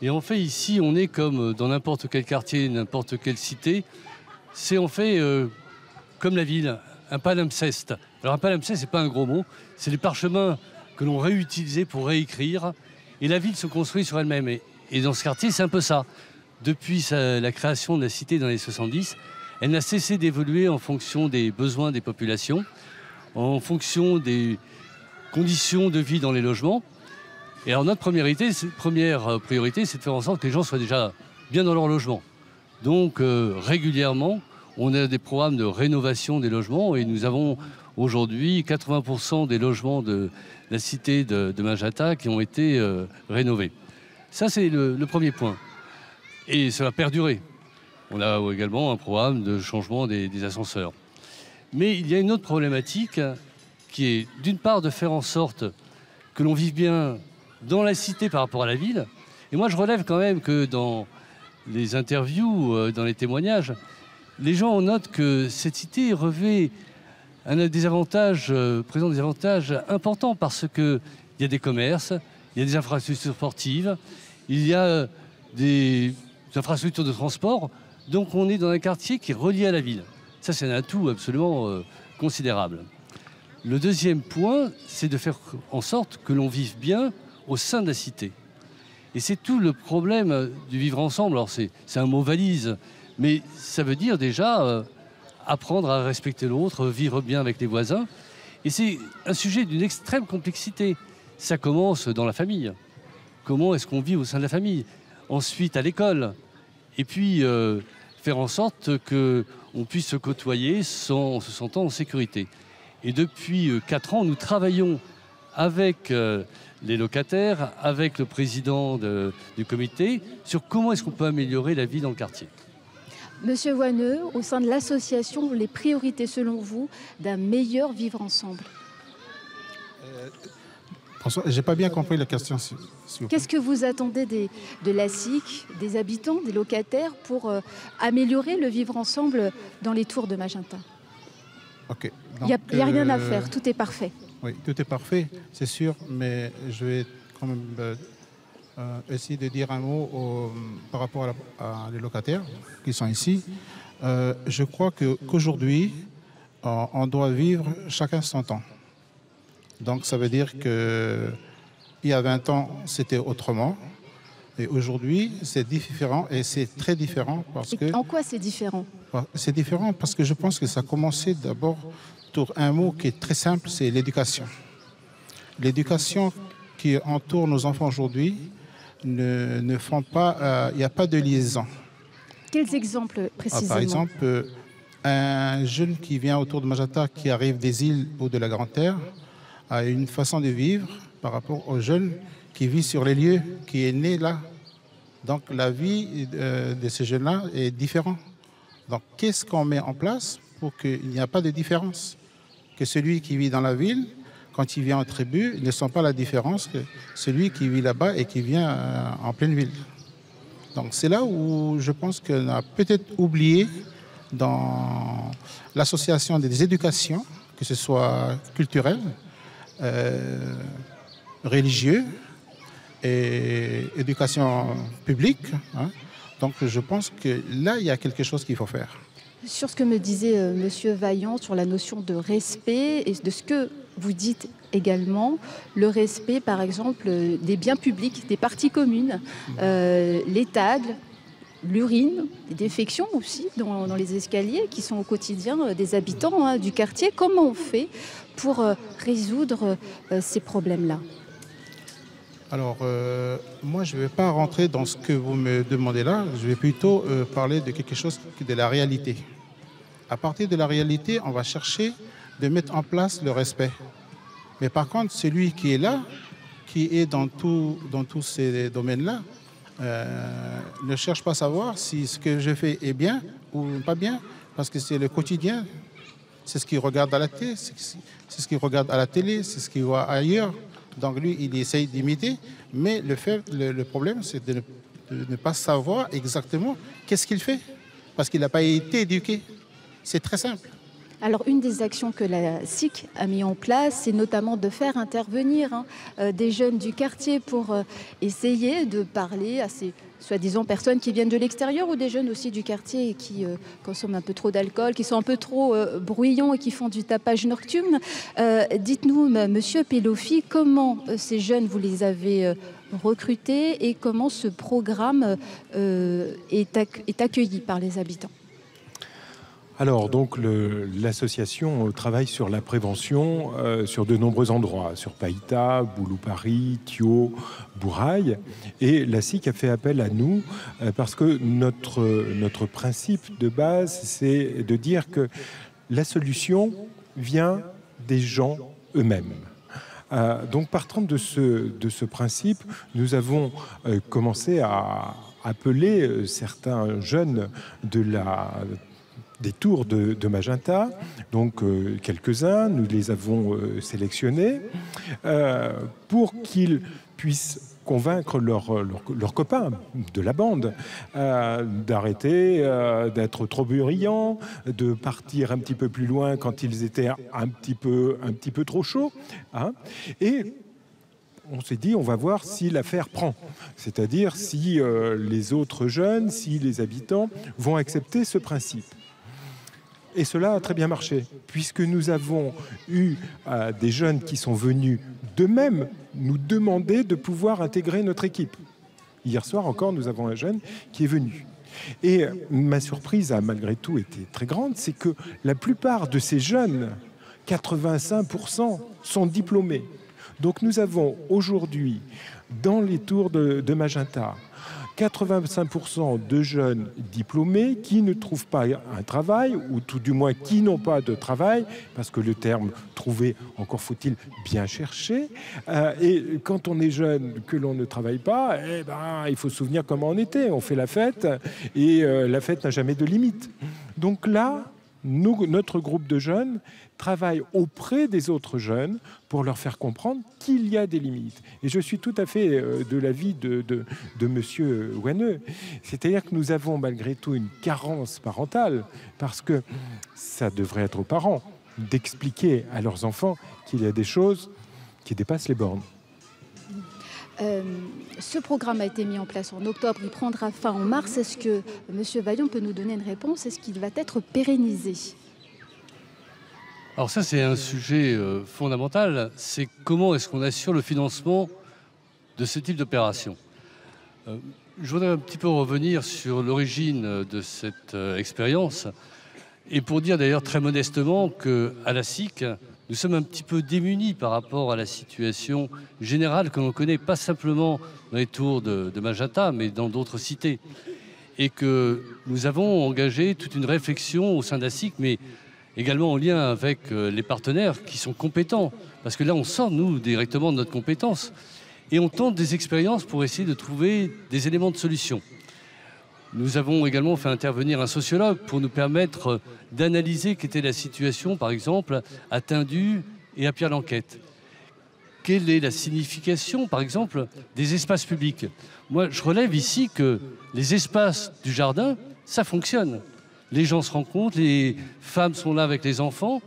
Et en fait ici, on est comme dans n'importe quel quartier, n'importe quelle cité. C'est en fait comme la ville, un palimpseste. Alors un palimpseste, c'est pas un gros mot, c'est les parchemins que l'on réutilisait pour réécrire. Et la ville se construit sur elle-même. Et dans ce quartier, c'est un peu ça. Depuis la création de la cité dans les 70, elle n'a cessé d'évoluer en fonction des besoins des populations, en fonction des conditions de vie dans les logements. Et alors notre première priorité, c'est de faire en sorte que les gens soient déjà bien dans leur logement. Donc régulièrement, on a des programmes de rénovation des logements et nous avons aujourd'hui 80% des logements de la cité de Magenta qui ont été rénovés. Ça, c'est le premier point. Et cela a perduré. On a également un programme de changement des ascenseurs. Mais il y a une autre problématique qui est d'une part de faire en sorte que l'on vive bien dans la cité par rapport à la ville. Et moi, je relève quand même que dans les interviews, dans les témoignages, les gens notent que cette cité revêt des avantages, présente des avantages importants parce qu'il y a des commerces, il y a des infrastructures sportives, il y a des infrastructures de transport. Donc on est dans un quartier qui est relié à la ville. Ça, c'est un atout absolument considérable. Le deuxième point, c'est de faire en sorte que l'on vive bien au sein de la cité. Et c'est tout le problème du vivre ensemble. Alors c'est un mot valise, mais ça veut dire déjà apprendre à respecter l'autre, vivre bien avec les voisins. Et c'est un sujet d'une extrême complexité. Ça commence dans la famille. Comment est-ce qu'on vit au sein de la famille? Ensuite à l'école. Et puis faire en sorte qu'on puisse se côtoyer en se sentant en sécurité. Et depuis 4 ans, nous travaillons avec les locataires, avec le président du comité, sur comment est-ce qu'on peut améliorer la vie dans le quartier. Monsieur Wanneux, au sein de l'association, les priorités selon vous d'un meilleur vivre ensemble? François, j'ai pas bien compris la question. Qu'est-ce que vous attendez de la SIC, des habitants, des locataires pour améliorer le vivre ensemble dans les tours de Magenta? Ok. Il n'y a rien à faire, tout est parfait. Oui, tout est parfait, c'est sûr, mais je vais quand même essayer de dire un mot par rapport à les locataires qui sont ici. Je crois qu'aujourd'hui, on doit vivre chacun son temps. Donc ça veut dire qu'il y a 20 ans, c'était autrement. Et aujourd'hui, c'est différent et c'est très différent parce que... En quoi c'est différent? C'est différent parce que je pense que ça a commencé d'abord sur un mot qui est très simple, c'est l'éducation. L'éducation qui entoure nos enfants aujourd'hui ne font pas... Il n'y a pas de liaison. Quels exemples précisément? Par exemple, un jeune qui vient autour de Magenta, qui arrive des îles ou de la Grande Terre, a une façon de vivre par rapport aux jeunes qui vivent sur les lieux, qui est né là. Donc la vie de ces jeunes-là est différente. Donc qu'est-ce qu'on met en place pour qu'il n'y ait pas de différence? Que celui qui vit dans la ville, quand il vient en tribu, ne sent pas la différence que celui qui vit là-bas et qui vient en pleine ville. Donc c'est là où je pense qu'on a peut-être oublié dans l'association des éducations, que ce soit culturelle, religieux et éducation publique. Hein. Donc je pense que là, il y a quelque chose qu'il faut faire. Sur ce que me disait Monsieur Vaillant, sur la notion de respect et de ce que vous dites également, le respect par exemple des biens publics, des parties communes, l'étable, l'urine, les défections aussi dans les escaliers qui sont au quotidien des habitants du quartier. Comment on fait pour résoudre ces problèmes-là? Alors, moi, je ne vais pas rentrer dans ce que vous me demandez là. Je vais plutôt parler de quelque chose de la réalité. À partir de la réalité, on va chercher de mettre en place le respect. Mais par contre, celui qui est là, qui est dans tous ces domaines-là, ne cherche pas à savoir si ce que je fais est bien ou pas bien, parce que c'est le quotidien. C'est ce qu'il regarde à la télé, c'est ce qu'il regarde à la télé, c'est ce qu'il voit ailleurs. Donc lui, il essaye d'imiter, mais le problème, c'est de ne pas savoir exactement qu'est-ce qu'il fait, parce qu'il n'a pas été éduqué. C'est très simple. Alors, une des actions que la SIC a mis en place, c'est notamment de faire intervenir des jeunes du quartier pour essayer de parler à ces soi-disant personnes qui viennent de l'extérieur ou des jeunes aussi du quartier et qui consomment un peu trop d'alcool, qui sont un peu trop bruyants et qui font du tapage nocturne. Dites-nous, Monsieur Pelofi, comment ces jeunes, vous les avez recrutés et comment ce programme est accueilli par les habitants? Alors, donc, l'association travaille sur la prévention sur de nombreux endroits, sur Païta, Boulou-Paris, Thio, Bourail. Et la SIC a fait appel à nous parce que notre principe de base, c'est de dire que la solution vient des gens eux-mêmes. Donc, partant de ce principe, nous avons commencé à appeler certains jeunes des tours de Magenta, donc quelques-uns, nous les avons sélectionnés pour qu'ils puissent convaincre leurs copains de la bande d'arrêter d'être trop bruyants, de partir un petit peu plus loin quand ils étaient un petit peu trop chauds. Hein, et on s'est dit, on va voir si l'affaire prend. C'est-à-dire si les autres jeunes, si les habitants vont accepter ce principe. Et cela a très bien marché, puisque nous avons eu des jeunes qui sont venus d'eux-mêmes nous demander de pouvoir intégrer notre équipe. Hier soir encore, nous avons un jeune qui est venu. Et ma surprise a malgré tout été très grande, c'est que la plupart de ces jeunes, 85%, sont diplômés. Donc nous avons aujourd'hui, dans les tours de Magenta, 85% de jeunes diplômés qui ne trouvent pas un travail, ou tout du moins qui n'ont pas de travail, parce que le terme « trouver », encore faut-il bien chercher. Et quand on est jeune, que l'on ne travaille pas, il faut se souvenir comment on était. On fait la fête, et la fête n'a jamais de limite. Donc là, notre groupe de jeunes travaille auprès des autres jeunes pour leur faire comprendre qu'il y a des limites. Et je suis tout à fait de l'avis de Monsieur Wanneux. C'est-à-dire que nous avons malgré tout une carence parentale, parce que ça devrait être aux parents d'expliquer à leurs enfants qu'il y a des choses qui dépassent les bornes. Ce programme a été mis en place en octobre, il prendra fin en mars. Est-ce que M. Vaillant peut nous donner une réponse? Est-ce qu'il va être pérennisé? Alors ça, c'est un sujet fondamental. C'est comment est-ce qu'on assure le financement de ce type d'opération. Je voudrais un petit peu revenir sur l'origine de cette expérience et pour dire d'ailleurs très modestement qu'à la SIC, nous sommes un petit peu démunis par rapport à la situation générale que l'on connaît, pas simplement dans les tours de Magenta, mais dans d'autres cités. Et que nous avons engagé toute une réflexion au sein de la SIC, mais également en lien avec les partenaires qui sont compétents. Parce que là, on sort, nous, directement de notre compétence. et on tente des expériences pour essayer de trouver des éléments de solution. Nous avons également fait intervenir un sociologue pour nous permettre d'analyser quelle était la situation, par exemple, à Tindu et à Pierre-Lanquette. Quelle est la signification, par exemple, des espaces publics? Moi, je relève ici que les espaces du jardin, ça fonctionne. Les gens se rencontrent, les femmes sont là avec les enfants.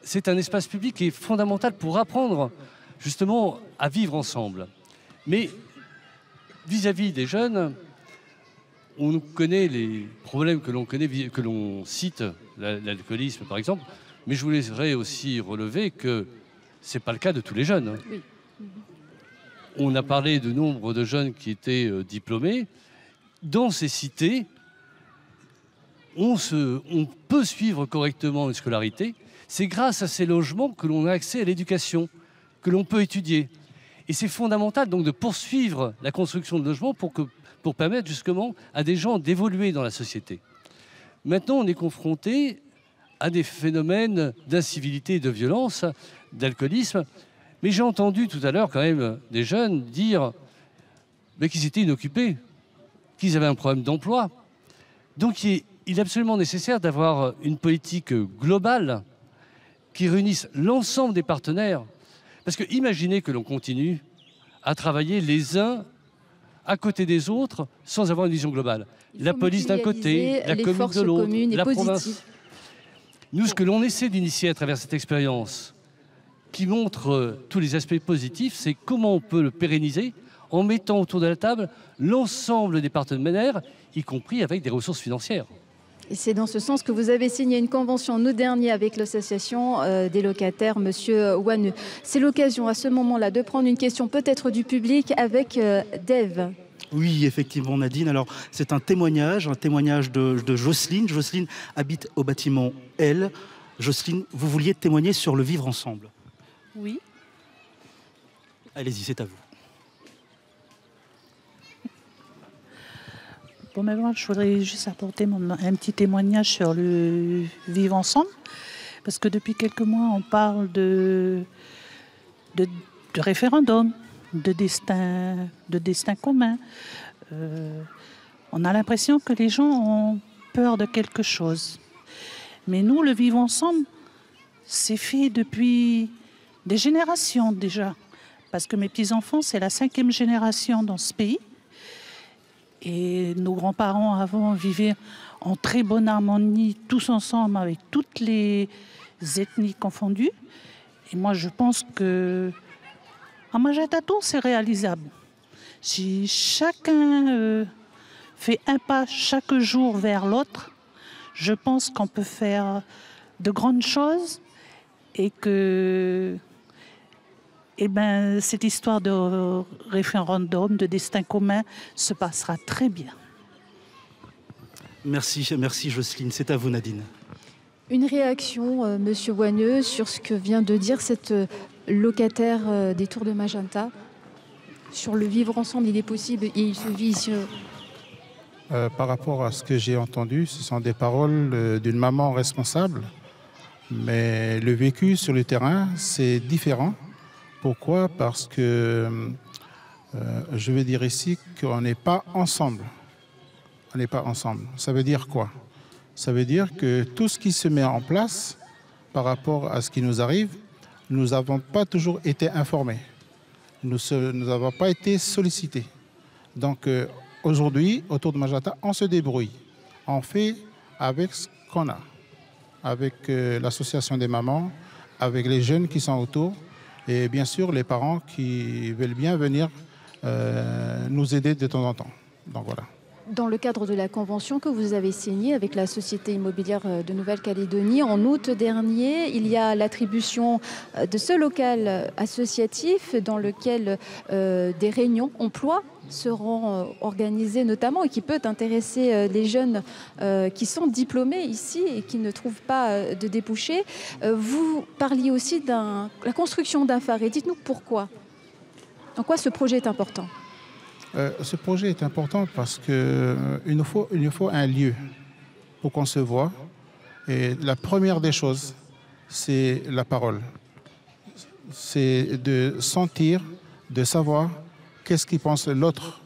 C'est un espace public qui est fondamental pour apprendre, justement, à vivre ensemble. Mais vis-à-vis des jeunes, on connaît les problèmes que l'on cite, l'alcoolisme, par exemple, mais je voudrais aussi relever que ce n'est pas le cas de tous les jeunes. Oui. On a parlé du nombre de jeunes qui étaient diplômés. Dans ces cités, on peut suivre correctement une scolarité. C'est grâce à ces logements que l'on a accès à l'éducation, que l'on peut étudier. Et c'est fondamental donc de poursuivre la construction de logements pour permettre justement à des gens d'évoluer dans la société. Maintenant, on est confronté à des phénomènes d'incivilité et de violence, d'alcoolisme. Mais j'ai entendu tout à l'heure quand même des jeunes dire qu'ils étaient inoccupés, qu'ils avaient un problème d'emploi. Donc il est absolument nécessaire d'avoir une politique globale qui réunisse l'ensemble des partenaires. Parce que imaginez que l'on continue à travailler les uns à côté des autres sans avoir une vision globale. La police d'un côté, la commune de l'autre, la province. Nous, ce que l'on essaie d'initier à travers cette expérience, qui montre tous les aspects positifs, c'est comment on peut le pérenniser en mettant autour de la table l'ensemble des partenaires, y compris avec des ressources financières. Et c'est dans ce sens que vous avez signé une convention en août dernier avec l'association des locataires, Monsieur Wanneux. C'est l'occasion à ce moment-là de prendre une question peut-être du public avec Dave. Oui, effectivement, Nadine. Alors, c'est un témoignage de Jocelyne. Jocelyne habite au bâtiment L. Jocelyne, vous vouliez témoigner sur le vivre ensemble. Oui. Allez-y, c'est à vous. Bon, mais moi, je voudrais juste apporter un petit témoignage sur le vivre ensemble. Parce que depuis quelques mois, on parle de référendum, de destin commun. On a l'impression que les gens ont peur de quelque chose. Mais nous, le vivre ensemble, c'est fait depuis des générations déjà. Parce que mes petits-enfants, c'est la 5e génération dans ce pays. Et nos grands-parents avant vivaient en très bonne harmonie, tous ensemble, avec toutes les ethnies confondues. Et moi, je pense que à Majatatou, c'est réalisable. Si chacun fait un pas chaque jour vers l'autre, je pense qu'on peut faire de grandes choses et que cette histoire de référendum, de destin commun, se passera très bien. Merci Jocelyne. C'est à vous, Nadine. Une réaction, Monsieur Wanneux, sur ce que vient de dire cette locataire des Tours de Magenta. Sur le vivre ensemble, il est possible et il se vit ici. Par rapport à ce que j'ai entendu, ce sont des paroles d'une maman responsable. Mais le vécu sur le terrain, c'est différent. Pourquoi? Parce que je veux dire ici qu'on n'est pas ensemble. On n'est pas ensemble. Ça veut dire quoi? Ça veut dire que tout ce qui se met en place par rapport à ce qui nous arrive, nous n'avons pas toujours été informés. Nous n'avons pas été sollicités. Donc aujourd'hui, autour de Majata, on se débrouille. On fait avec ce qu'on a. Avec l'association des mamans, avec les jeunes qui sont autour. Et bien sûr, les parents qui veulent bien venir nous aider de temps en temps. Donc voilà. Dans le cadre de la convention que vous avez signée avec la Société immobilière de Nouvelle-Calédonie, en août dernier, il y a l'attribution de ce local associatif dans lequel des réunions emploi seront organisées notamment et qui peut intéresser les jeunes qui sont diplômés ici et qui ne trouvent pas de débouchés. Vous parliez aussi de la construction d'un phare et dites-nous pourquoi. En quoi ce projet est important? Ce projet est important parce qu'il nous faut un lieu pour qu'on se voit. Et la première des choses, c'est la parole. C'est de sentir, de savoir qu'est-ce qu'il pense l'autre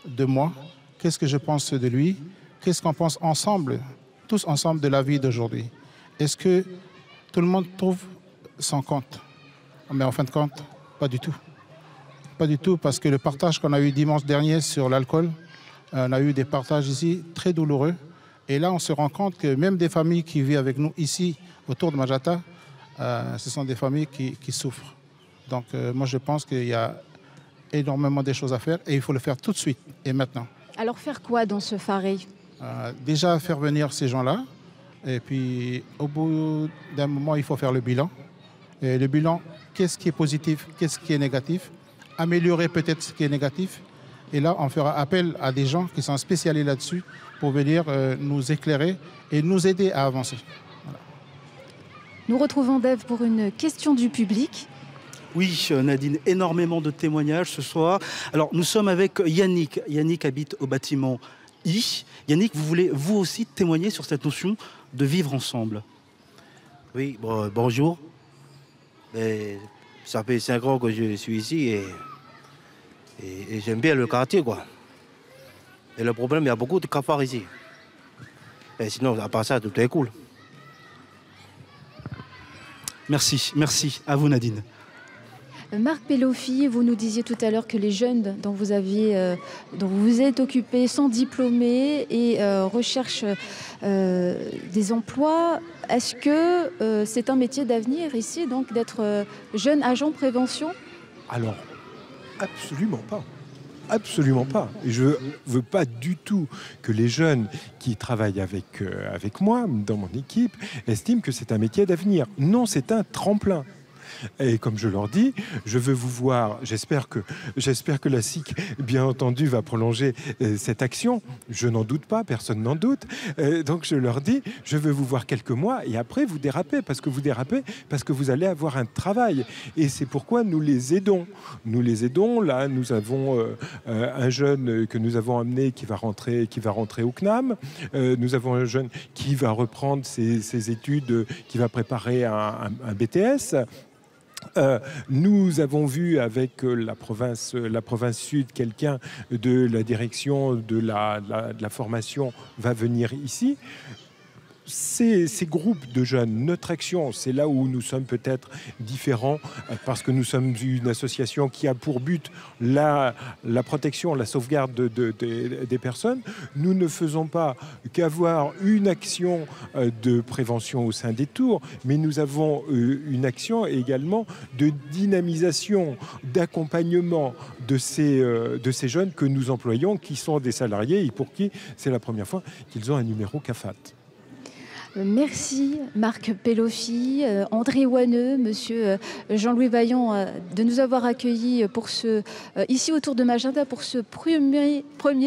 de moi, qu'est-ce que je pense de lui, qu'est-ce qu'on pense ensemble, tous ensemble de la vie d'aujourd'hui. Est-ce que tout le monde trouve son compte? Mais en fin de compte, pas du tout. Pas du tout, parce que le partage qu'on a eu dimanche dernier sur l'alcool, on a eu des partages ici très douloureux. Et là, on se rend compte que même des familles qui vivent avec nous ici, autour de Majata, ce sont des familles qui souffrent. Donc moi, je pense qu'il y a énormément de choses à faire et il faut le faire tout de suite et maintenant. Alors faire quoi dans ce Faré? Déjà faire venir ces gens-là et puis au bout d'un moment, il faut faire le bilan. Et le bilan, qu'est-ce qui est positif, qu'est-ce qui est négatif, améliorer peut-être ce qui est négatif. Et là, on fera appel à des gens qui sont spécialisés là-dessus pour venir nous éclairer et nous aider à avancer. Voilà. Nous retrouvons Dave pour une question du public. Oui, Nadine, énormément de témoignages ce soir. Alors, nous sommes avec Yannick. Yannick habite au bâtiment I. Yannick, vous voulez vous aussi témoigner sur cette notion de vivre ensemble? Oui, bonjour. Ça fait 5 ans que je suis ici et j'aime bien le quartier, quoi. Et le problème, il y a beaucoup de cafards ici. Et sinon, à part ça, tout est cool. Merci, merci. À vous, Nadine. Marc Pellofi, vous nous disiez tout à l'heure que les jeunes dont vous vous êtes occupé sont diplômés et recherchent des emplois. Est-ce que c'est un métier d'avenir ici, donc d'être jeune agent prévention? Alors, absolument pas. Absolument pas. Et je ne veux pas du tout que les jeunes qui travaillent avec moi, dans mon équipe, estiment que c'est un métier d'avenir. Non, c'est un tremplin. Et comme je leur dis, je veux vous voir, j'espère que la SIC, bien entendu, va prolonger cette action. Je n'en doute pas, personne n'en doute. Donc je leur dis, je veux vous voir quelques mois et après vous dérapez parce que vous allez avoir un travail. Et c'est pourquoi nous les aidons. Nous les aidons. Là, nous avons un jeune que nous avons amené qui va rentrer au CNAM. Nous avons un jeune qui va reprendre ses études, qui va préparer un BTS. Nous avons vu avec la province sud, quelqu'un de la direction de la formation va venir ici. Ces groupes de jeunes, notre action, c'est là où nous sommes peut-être différents parce que nous sommes une association qui a pour but la protection, la sauvegarde des personnes. Nous ne faisons pas qu'avoir une action de prévention au sein des tours, mais nous avons une action également de dynamisation, d'accompagnement de ces jeunes que nous employons, qui sont des salariés et pour qui c'est la première fois qu'ils ont un numéro CAFAT. Merci Marc Pellofi, André Ouanneux, monsieur Jean-Louis Vaillant de nous avoir accueillis ici autour de Magenta pour ce premier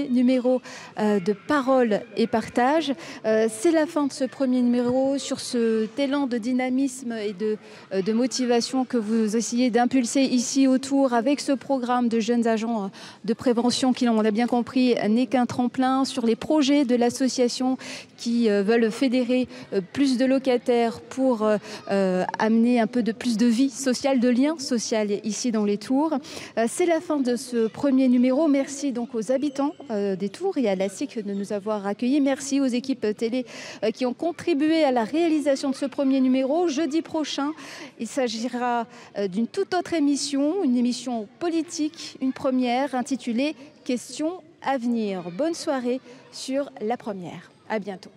numéro de Parole et Partage. C'est la fin de ce premier numéro sur cet élan de dynamisme et de motivation que vous essayez d'impulser ici autour avec ce programme de jeunes agents de prévention qui, on l'a bien compris, n'est qu'un tremplin sur les projets de l'association qui veulent fédérer plus de locataires pour amener un peu de plus de vie sociale, de lien social ici dans les Tours. C'est la fin de ce premier numéro. Merci donc aux habitants des Tours et à la SIC de nous avoir accueillis. Merci aux équipes télé qui ont contribué à la réalisation de ce premier numéro. Jeudi prochain, il s'agira d'une toute autre émission, une émission politique, une première intitulée « Questions à venir ». Bonne soirée sur La Première. À bientôt.